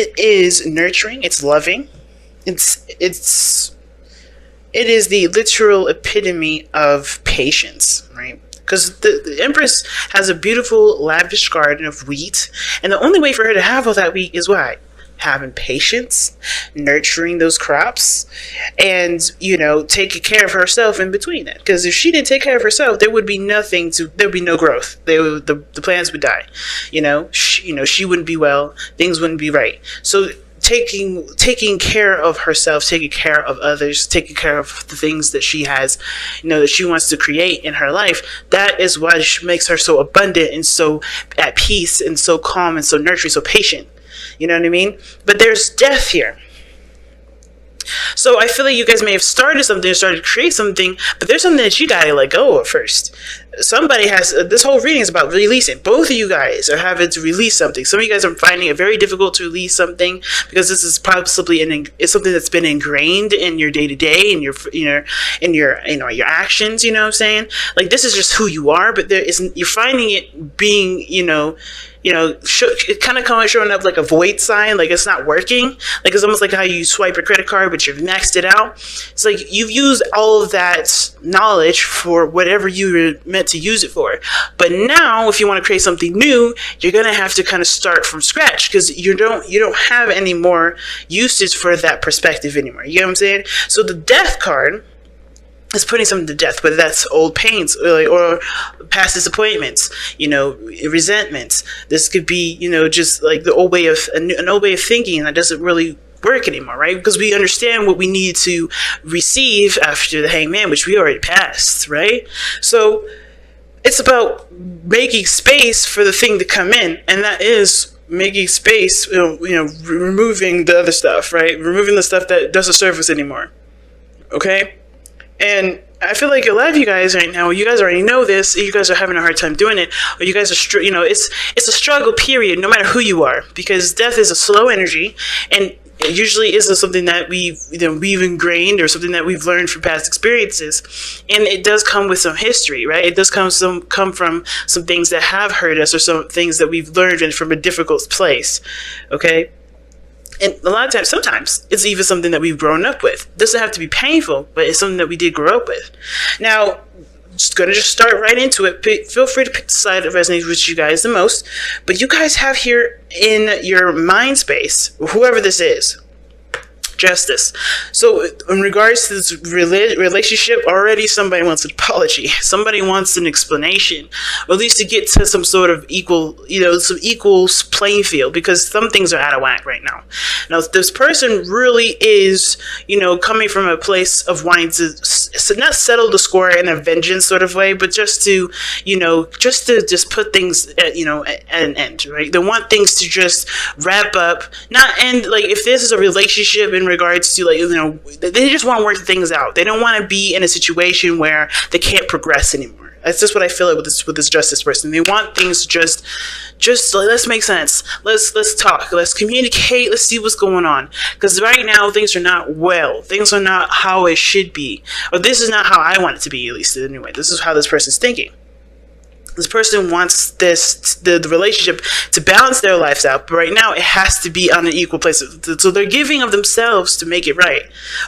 It is nurturing. It's loving. It's it is the literal epitome of patience, right? Because the Empress has a beautiful, lavish garden of wheat, and the only way for her to have all that wheat is what? Having patience, nurturing those crops, and taking care of herself in between that. Because if she didn't take care of herself, there would be no growth. The plants would die. She wouldn't be well. Things wouldn't be right. So taking care of herself, taking care of others, taking care of the things that she has, that she wants to create in her life, that is what makes her so abundant and so at peace and so calm and so nurturing, so patient. You know what I mean? But there's death here. So I feel like you guys may have started something, started to create something, but there's something that you gotta let go of first. Somebody has, this whole reading is about releasing. Both of you guys are having to release something. Some of you guys are finding it very difficult to release something because this is possibly it's something that's been ingrained in your day to day, in your actions. You know what I'm saying? Like, this is just who you are, but you're finding it being, it kind of showing up like a void sign, like it's not working. Like, it's almost like how you swipe a credit card, but you've maxed it out. It's like you've used all of that knowledge for whatever you were meant to use it for. But now, if you want to create something new, you're gonna have to kind of start from scratch because you don't have any more usage for that perspective anymore. You know what I'm saying? So the Death card is putting something to death, whether that's old pains or past disappointments, resentments. This could be, just like the old way of an old way of thinking that doesn't really work anymore, right? Because we understand what we need to receive after the Hangman, which we already passed, right? So it's about making space for the thing to come in, and that is making space, removing the other stuff, right? Removing the stuff that doesn't serve us anymore. Okay? And I feel like a lot of you guys right now, you guys already know this, you guys are having a hard time doing it, or you guys are, it's a struggle period, no matter who you are, because death is a slow energy, and it usually isn't something that we've ingrained or something that we've learned from past experiences, and it does come with some history, right? It does come from some things that have hurt us, or some things that we've learned from a difficult place, okay? And a lot of times, sometimes, it's even something that we've grown up with. It doesn't have to be painful, but it's something that we did grow up with. Now, just gonna start right into it. Feel free to pick the side that resonates with you guys the most. But you guys have here in your mind space, whoever this is, justice. So in regards to this relationship, already somebody wants an apology. Somebody wants an explanation, or at least to get to some sort of equal playing field, because some things are out of whack right now. Now, this person really is, coming from a place of wanting to not settle the score in a vengeance sort of way, but just to put things at an end, right? They want things to just wrap up, not end. Like, if this is a relationship in regards to, they just want to work things out. They don't want to be in a situation where they can't progress anymore. That's just what I feel like with this justice person. They want things to just let's make sense. Let's talk. Let's communicate. Let's see what's going on. Because right now things are not well. Things are not how it should be. Or this is not how I want it to be, at least anyway. This is how this person's thinking. This person wants the relationship to balance their lives out, but right now it has to be on an equal place. So they're giving of themselves to make it right,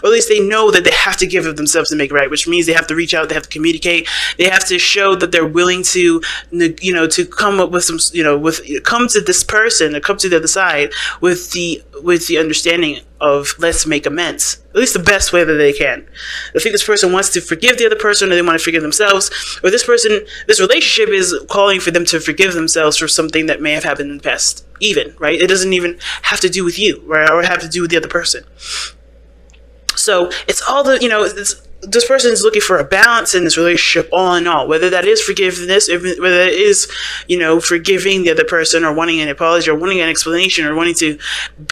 or at least they know that they have to give of themselves to make it right, which means they have to reach out, they have to communicate, they have to show that they're willing to, to come up with some, come to this person, or come to the other side with the understanding of let's make amends, at least the best way that they can. I think this person wants to forgive the other person, or they want to forgive themselves, or this relationship is calling for them to forgive themselves for something that may have happened in the past, even, right? It doesn't even have to do with you, right? Or have to do with the other person. So it's all this person is looking for a balance in this relationship, all in all, whether that is forgiveness, whether it is, forgiving the other person, or wanting an apology, or wanting an explanation, or wanting to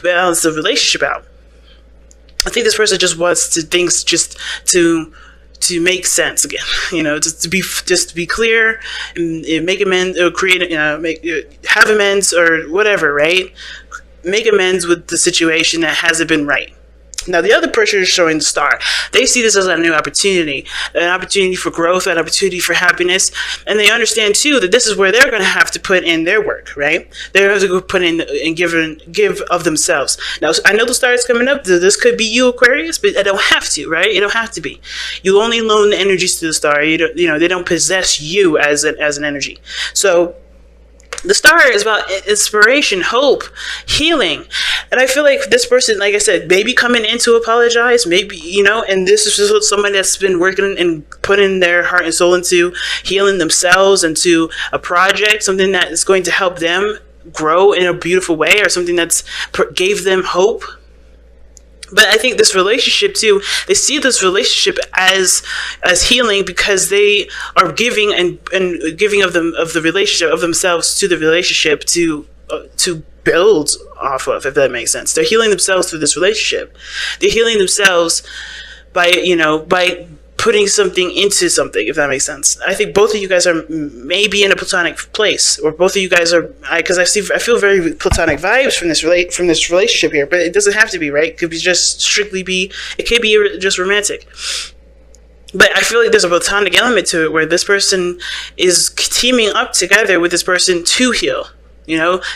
balance the relationship out. I think this person just wants things just to make sense again, just to be clear and make amends, or create, have amends, or whatever, right? Make amends with the situation that hasn't been right. Now, the other person is showing the star. They see this as a new opportunity, an opportunity for growth, an opportunity for happiness. And they understand, too, that this is where they're going to have to put in their work, right? They're going to go put in and give of themselves. Now, I know the star is coming up. This could be you, Aquarius, but I don't have to, right? You don't have to be. You only loan the energies to the star. They don't possess you as an energy. So the star is about inspiration, hope, healing. And I feel like this person, like I said, maybe coming in to apologize, maybe, and this is just somebody that's been working and putting their heart and soul into healing themselves, into a project, something that is going to help them grow in a beautiful way, or something that's gave them hope. But I think this relationship too, they see this relationship as healing, because they are giving and giving of the relationship, of themselves to the relationship to build off of, if that makes sense. They're healing themselves through this relationship. They're healing themselves by putting something into something, if that makes sense. I think both of you guys are maybe in a platonic place, or both of you guys are, because I feel very platonic vibes from this relationship here, but it doesn't have to be, right? It could be just it could be just romantic. But I feel like there's a platonic element to it, where this person is teaming up together with this person to heal,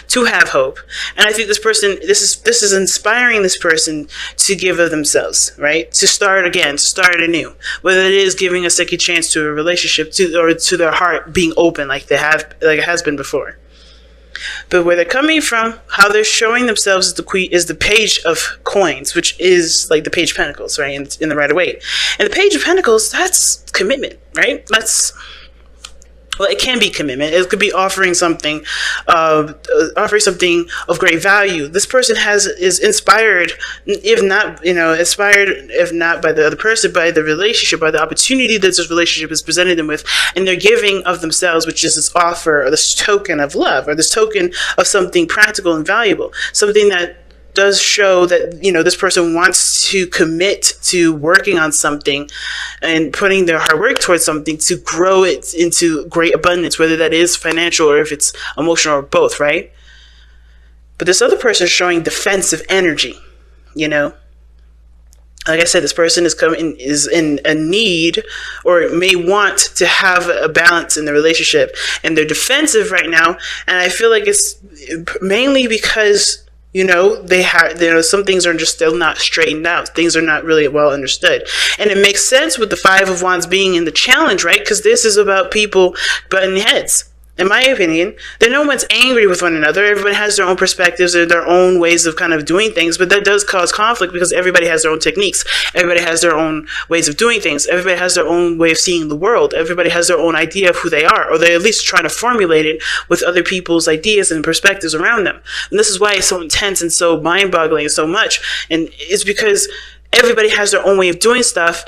to have hope. And I think this is inspiring this person to give of themselves, right? To start again, to start anew. Whether it is giving a second chance to a relationship, or to their heart being open like it has been before. But where they're coming from, how they're showing themselves is the Page of Coins, which is like the Page of Pentacles, right? In the Rider-Waite. And the Page of Pentacles, that's commitment, right? Well, it can be commitment. It could be offering something of great value. This person is inspired, if not by the other person, by the relationship, by the opportunity that this relationship has presented them with, and they're giving of themselves, which is this offer, or this token of love, or this token of something practical and valuable, something that does show that this person wants to commit to working on something and putting their hard work towards something to grow it into great abundance, whether that is financial or if it's emotional, or both, right? But this other person is showing defensive energy. Like I said, this person is in a need, or may want to have a balance in the relationship, and they're defensive right now. And I feel like it's mainly because some things are just still not straightened out. Things are not really well understood. And it makes sense with the Five of Wands being in the challenge, right? Because this is about people butting heads. In my opinion, no one's angry with one another. Everybody has their own perspectives or their own ways of kind of doing things, but that does cause conflict, because everybody has their own techniques. Everybody has their own ways of doing things. Everybody has their own way of seeing the world. Everybody has their own idea of who they are, or they're at least trying to formulate it with other people's ideas and perspectives around them. And this is why it's so intense and so mind-boggling and so much. And it's because everybody has their own way of doing stuff,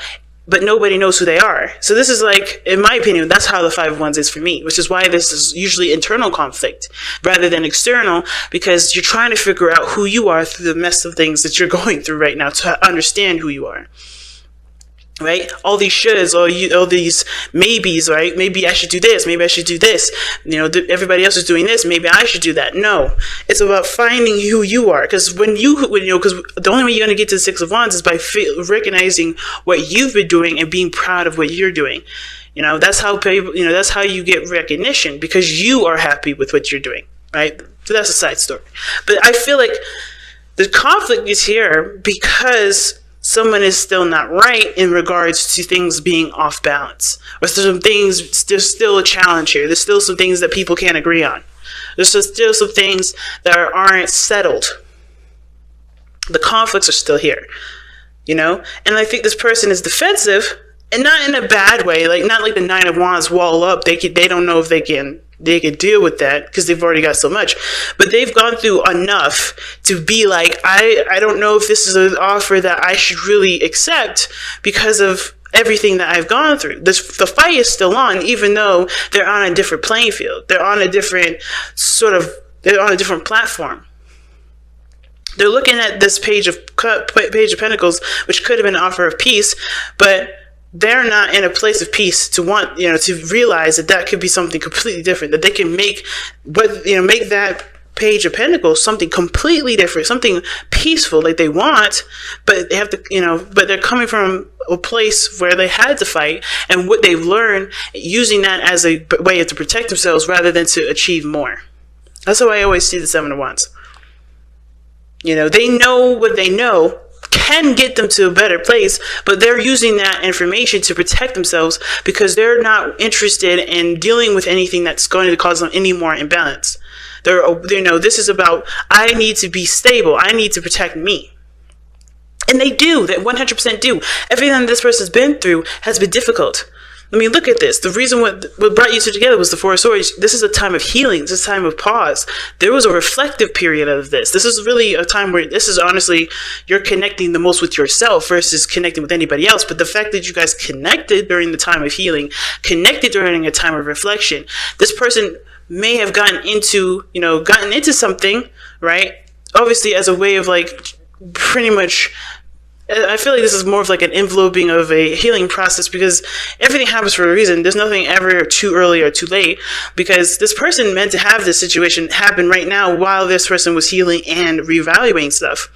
but nobody knows who they are. So this is like, in my opinion, that's how the Five of Wands is for me, which is why this is usually internal conflict rather than external, because you're trying to figure out who you are through the mess of things that you're going through right now, to understand who you are. Right? All these shoulds, all these maybes, right? Maybe I should do this. Maybe I should do this. Everybody else is doing this. Maybe I should do that. No, it's about finding who you are. Because because the only way you're going to get to the Six of Wands is by recognizing what you've been doing and being proud of what you're doing. That's how people, that's how you get recognition, because you are happy with what you're doing, right? So that's a side story. But I feel like the conflict is here because someone is still not right in regards to things being off balance. Or there's still a challenge here. There's still some things that people can't agree on. There's still some things that aren't settled. The conflicts are still here, And I think this person is defensive, and not in a bad way, not like the Nine of Wands wall up. They don't know if they can deal with that, because they've already got so much, but they've gone through enough to be like, I don't know if this is an offer that I should really accept because of everything that I've gone through. The fight is still on, even though they're on a different playing field. They're on a different platform. They're looking at this Page of Pentacles, which could have been an offer of peace, but they're not in a place of peace to want, to realize that could be something completely different, that they can make that Page of Pentacles something completely different, something peaceful, like they want, but they have to, but they're coming from a place where they had to fight, and what they've learned, using that as a way to protect themselves rather than to achieve more. That's how I always see the Seven of Wands. They know what they know can get them to a better place, but they're using that information to protect themselves because they're not interested in dealing with anything that's going to cause them any more imbalance. This is about, I need to be stable. I need to protect me. And they do. They 100% do. Everything that this person's been through has been difficult. I mean, look at this. The reason what brought you two together was the Four of Swords. This is a time of healing. This is a time of pause. There was a reflective period of this. This is really a time where this is honestly, you're connecting the most with yourself versus connecting with anybody else. But the fact that you guys connected during the time of healing, connected during a time of reflection, this person may have gotten into something, right? Obviously as a way of like pretty much, I feel like this is more of like an enveloping of a healing process because everything happens for a reason. There's nothing ever too early or too late because this person meant to have this situation happen right now while this person was healing and reevaluating stuff.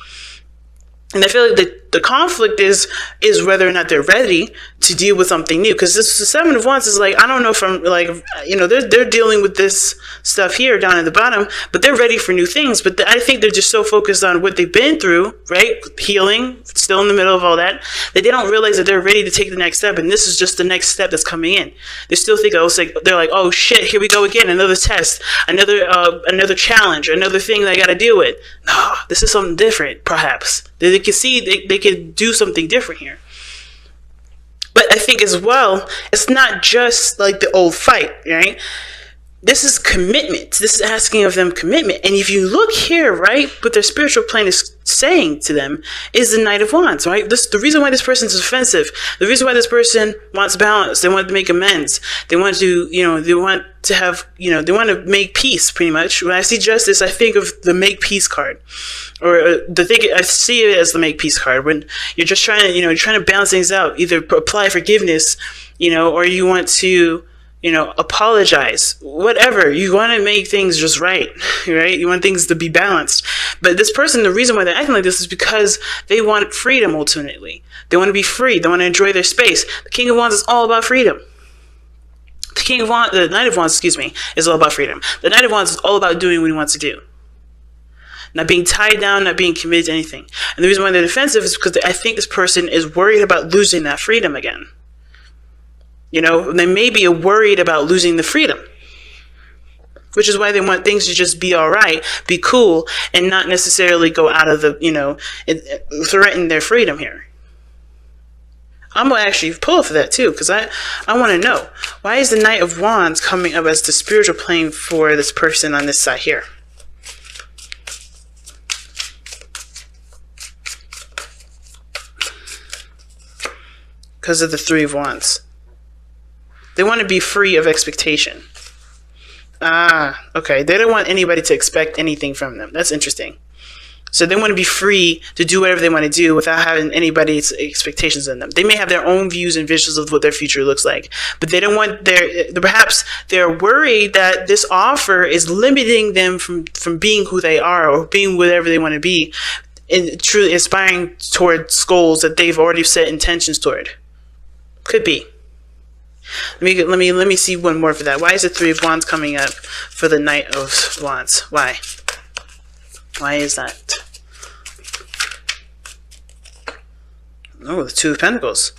And I feel like the conflict is whether or not they're ready to deal with something new. Because this the Seven of Wands is like, I don't know if I'm like, they're dealing with this stuff here down at the bottom, but they're ready for new things. But I think they're just so focused on what they've been through, right? Healing, still in the middle of all that they don't realize that they're ready to take the next step. And this is just the next step that's coming in. They still think, they're like, oh shit, here we go again. Another test, another challenge, another thing that I got to deal with. No, this is something different, perhaps. They can see they can do something different here. But I think as well, it's not just like the old fight, right? This is commitment. This is asking of them commitment. And if you look here, right, what their spiritual plane is saying to them is the Knight of Wands, right? The reason why this person is offensive, the reason why this person wants balance, they want to make amends, they want to, they want to have, they want to make peace, pretty much. When I see justice, I think of the make peace card, or I see it as the make peace card. When you're just trying to, you're trying to balance things out, either apply forgiveness, or you want to, apologize, whatever. You want to make things just right? You want things to be balanced. But this person, the reason why they're acting like this is because they want freedom ultimately. They want to be free. They want to enjoy their space. The King of Wands is all about freedom. The Knight of Wands, is all about freedom. The Knight of Wands is all about doing what he wants to do. Not being tied down, not being committed to anything. And the reason why they're defensive is because I think this person is worried about losing that freedom again. They may be worried about losing the freedom, which is why they want things to just be all right, be cool, and not necessarily go out of threaten their freedom here. I'm going to actually pull for that too, because I want to know, why is the Knight of Wands coming up as the spiritual plane for this person on this side here? Because of the Three of Wands. They want to be free of expectation. Okay. They don't want anybody to expect anything from them. That's interesting. So they want to be free to do whatever they want to do without having anybody's expectations in them. They may have their own views and visions of what their future looks like, but they don't want perhaps they're worried that this offer is limiting them from being who they are or being whatever they want to be and truly aspiring towards goals that they've already set intentions toward. Could be. Let me see one more for that. Why is the Three of Wands coming up for the Knight of Wands? Why? Why is that? Oh, the Two of Pentacles.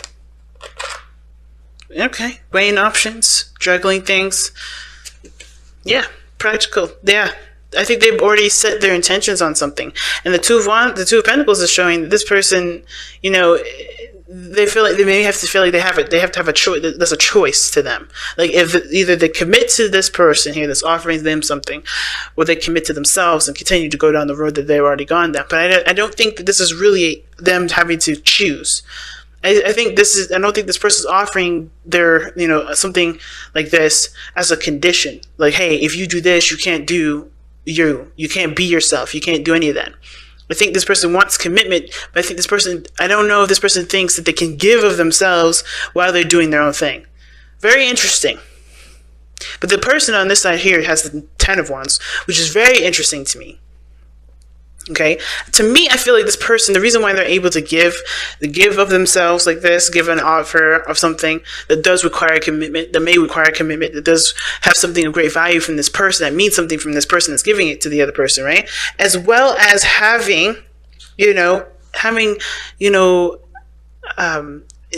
Okay, weighing options, juggling things. Yeah, practical. Yeah, I think they've already set their intentions on something. And the Two of Pentacles is showing that this person, they feel like they may have to feel like they have to have a choice. There's a choice to them. Like if either they commit to this person here that's offering them something, or they commit to themselves and continue to go down the road that they've already gone down. But I don't think that this is really them having to choose. I don't think this person is offering their, something like this as a condition. Like, hey, if you do this, you can't do you can't be yourself. You can't do any of that. I think this person wants commitment, but I don't know if this person thinks that they can give of themselves while they're doing their own thing. Very interesting. But the person on this side here has the Ten of Wands, which is very interesting to me. Okay, to me, I feel like this person, the reason why they're able to give of themselves like this, give an offer of something that does require commitment, that may require commitment, that does have something of great value from this person, that means something from this person that's giving it to the other person, right? As well as having,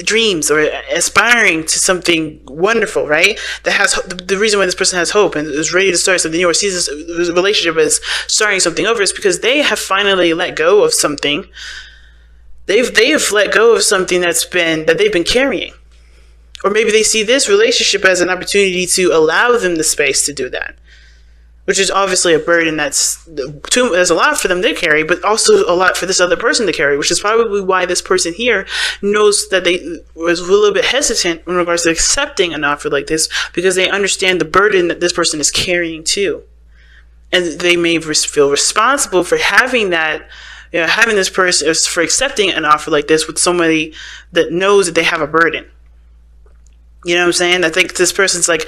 dreams or aspiring to something wonderful, right? That has the reason why this person has hope and is ready to start something new or sees this relationship as starting something over is because they have finally let go of something. They have let go of something that they've been carrying, or maybe they see this relationship as an opportunity to allow them the space to do that. Which is obviously a burden there's a lot for them to carry, but also a lot for this other person to carry, which is probably why this person here knows that they was a little bit hesitant in regards to accepting an offer like this, because they understand the burden that this person is carrying too. And they may feel responsible for having that, having this person, for accepting an offer like this with somebody that knows that they have a burden. You know what I'm saying? I think this person's I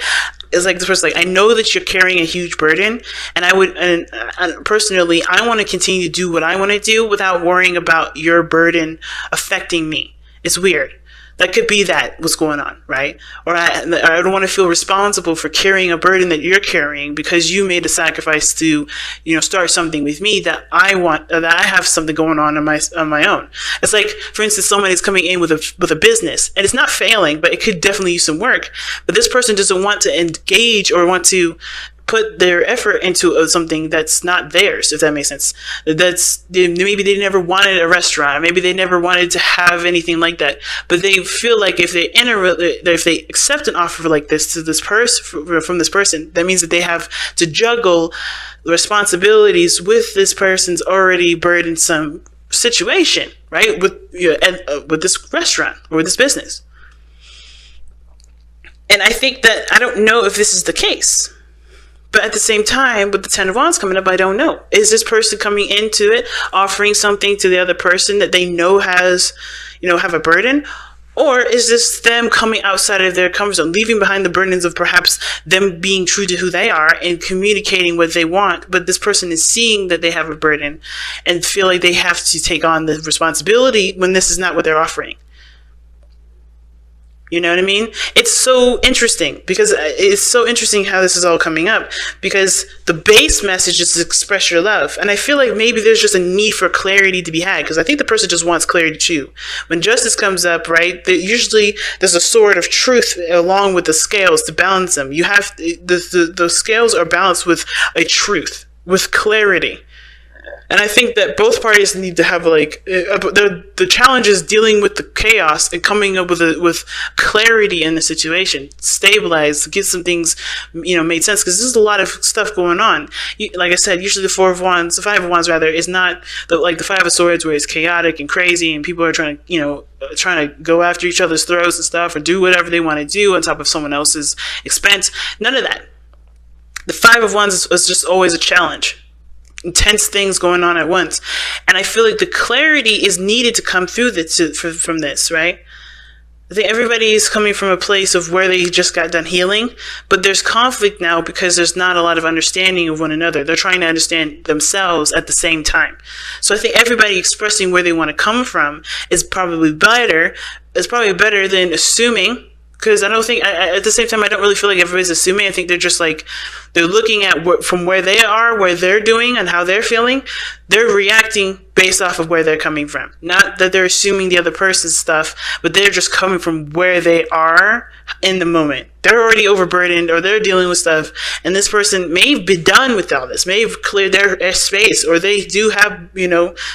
know that you're carrying a huge burden, and personally, I want to continue to do what I want to do without worrying about your burden affecting me. It's weird. That could be what's going on, right? Or I don't want to feel responsible for carrying a burden that you're carrying because you made a sacrifice to, start something with me that I have something going on my own. It's like, for instance, somebody's coming in with a business and it's not failing, but it could definitely use some work. But this person doesn't want to engage or want to put their effort into something that's not theirs, if that makes sense. Maybe they never wanted a restaurant, maybe they never wanted to have anything like that, but they feel like if they accept an offer like this from this person, that means that they have to juggle the responsibilities with this person's already burdensome situation, right? With this restaurant or with this business. And I think that I don't know if this is the case. But at the same time, with the Ten of Wands coming up, I don't know. Is this person coming into it, offering something to the other person that they know has, have a burden? Or is this them coming outside of their comfort zone, leaving behind the burdens of perhaps them being true to who they are and communicating what they want, but this person is seeing that they have a burden and feel like they have to take on the responsibility when this is not what they're offering? You know what I mean? It's so interesting because it's so interesting how this is all coming up, because the base message is to express your love. And I feel like maybe there's just a need for clarity to be had, because I think the person just wants clarity too. When justice comes up, right, usually there's a sword of truth along with the scales to balance them. You have the scales are balanced with a truth, with clarity. And I think that both parties need to have the challenge is dealing with the chaos and coming up with clarity in the situation, stabilize, get some things made sense, because there's a lot of stuff going on. Like I said, usually the Five of Wands rather is not the Five of Swords where it's chaotic and crazy and people are trying to go after each other's throats and stuff or do whatever they want to do on top of someone else's expense. None of that. The Five of Wands is just always a challenge. Intense things going on at once, and I feel like the clarity is needed to come through from this, right? I think everybody is coming from a place of where they just got done healing, but there's conflict now because there's not a lot of understanding of one another. They're trying to understand themselves at the same time. So I think everybody expressing where they want to come from is probably better. It's probably better than assuming. Because I don't think, at the same time, I don't really feel like everybody's assuming. I think they're just they're looking at from where they are, where they're doing, and how they're feeling. They're reacting based off of where they're coming from. Not that they're assuming the other person's stuff, but they're just coming from where they are in the moment. They're already overburdened or they're dealing with stuff, and this person may be done with all this, may have cleared their space, or they do have,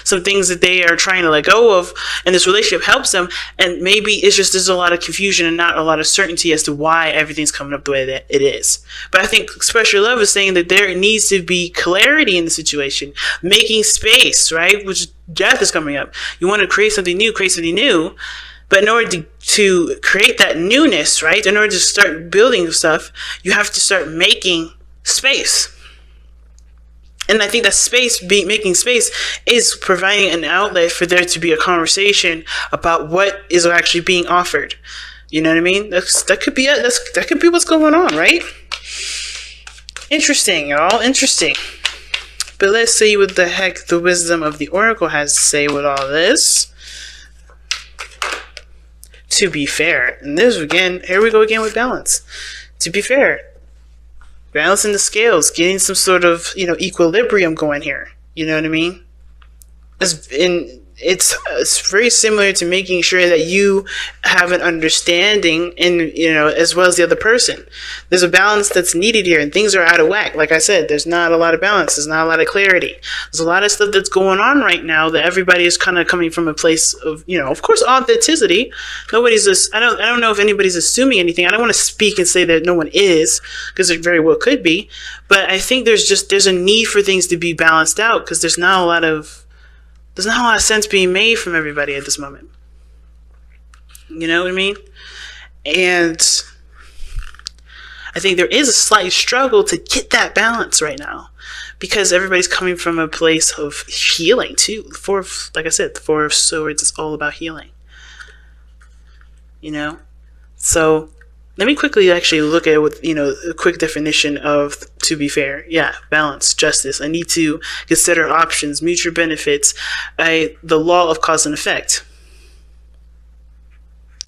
some things that they are trying to let go of, and this relationship helps them, and maybe it's just there's a lot of confusion and not a lot of certainty as to why everything's coming up the way that it is. But I think Express Your Love is saying that there needs to be clarity in the situation, making space, right? Which death is coming up. You want to create something new, but in order to create that newness, right, in order to start building stuff, you have to start making space. And I think that making space is providing an outlet for there to be a conversation about what is actually being offered. You know what I mean? That could be it. That could be what's going on, right? Interesting, y'all. Interesting. But let's see what the heck the wisdom of the Oracle has to say with all this. To be fair. And this again, here we go again with balance. To be fair. Balancing the scales, getting some sort of, equilibrium going here. You know what I mean? It's very similar to making sure that you have an understanding as well as the other person. There's a balance that's needed here, and things are out of whack. Like I said, there's not a lot of balance. There's not a lot of clarity. There's a lot of stuff that's going on right now that everybody is kind of coming from a place of, of course, authenticity. Nobody's just, I don't know if anybody's assuming anything. I don't want to speak and say that no one is, because it very well could be. But I think there's a need for things to be balanced out, because there's not a lot of sense being made from everybody at this moment. You know what I mean? And I think there is a slight struggle to get that balance right now, because everybody's coming from a place of healing too. Like I said, the Four of Swords is all about healing. So let me quickly actually look at it with, a quick definition of to be fair. Yeah, balance, justice. I need to consider options, mutual benefits, the law of cause and effect.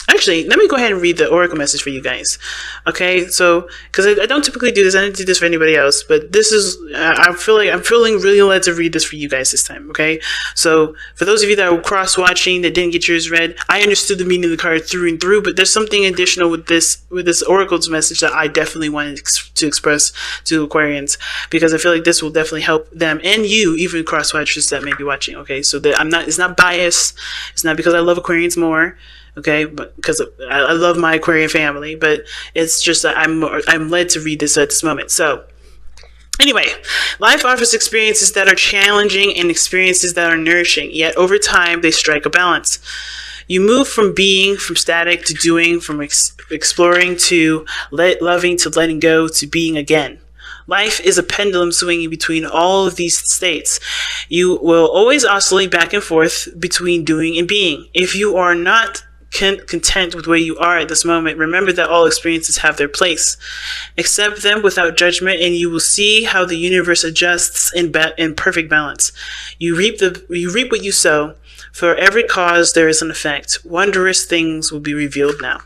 Actually, let me go ahead and read the Oracle message for you guys. Okay, so, because I don't typically do this, I don't do this for anybody else, but this is, I'm feeling really led to read this for you guys this time, okay? So, for those of you that were cross-watching, that didn't get yours read, I understood the meaning of the card through and through, but there's something additional with this Oracle's message that I definitely wanted to express to Aquarians, because I feel like this will definitely help them, and you, even cross-watchers that may be watching, okay? So, that it's not biased, it's not because I love Aquarians more, okay, but because I love my Aquarian family, but it's just that I'm led to read this at this moment. So anyway, life offers experiences that are challenging and experiences that are nourishing, yet over time they strike a balance. You move from static to doing, from exploring to loving to letting go to being again. Life is a pendulum swinging between all of these states. You will always oscillate back and forth between doing and being. If you are not content with where you are at this moment, remember that all experiences have their place. Accept them without judgment, and you will see how the universe adjusts in perfect balance. You reap what you sow. For every cause there is an effect. Wondrous things will be revealed now.